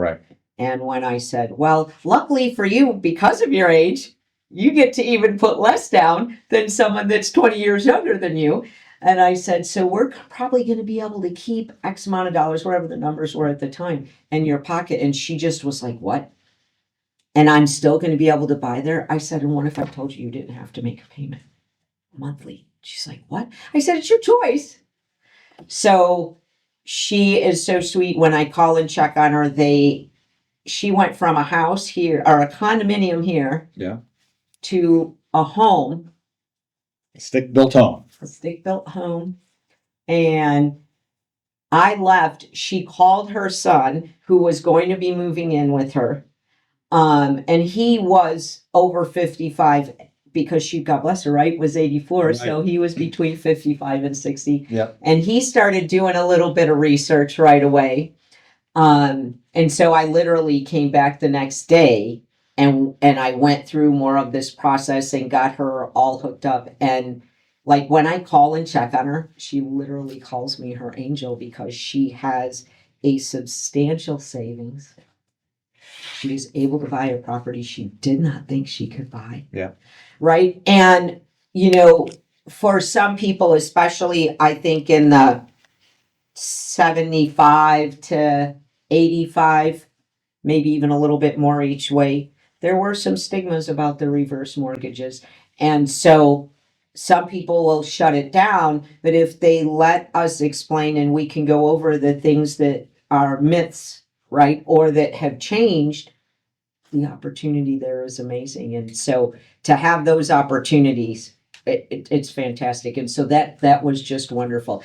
Right. And when I said, well, luckily for you, because of your age, you get to even put less down than someone that's 20 years younger than you. And I said, so we're probably going to be able to keep X amount of dollars, whatever the numbers were at the time, in your pocket. And she just was like, what? And I'm still going to be able to buy there? I said, and what if I told you you didn't have to make a payment monthly? She's like, what? I said, it's your choice. So she is so sweet. When I call and check on her, she went from a house here or a condominium here to a home. A stick-built home. A stick-built home. And I left. She called her son, who was going to be moving in with her. And he was over 55 because she, God bless her, right, was 84. Right. So he was between 55 and 60. Yep. And he started doing a little bit of research right away. And so I literally came back the next day and I went through more of this process and got her all hooked up. And like when I call and check on her, she literally calls me her angel because she has a substantial savings. She's able to buy a property she did not think she could buy. Yeah. Right. And, you know, for some people, especially I think in the 75 to 85, maybe even a little bit more each way, there were some stigmas about the reverse mortgages. And so some people will shut it down, but if they let us explain and we can go over the things that are myths, right, or that have changed, the opportunity there is amazing. And so to have those opportunities, it's fantastic. And so that was just wonderful.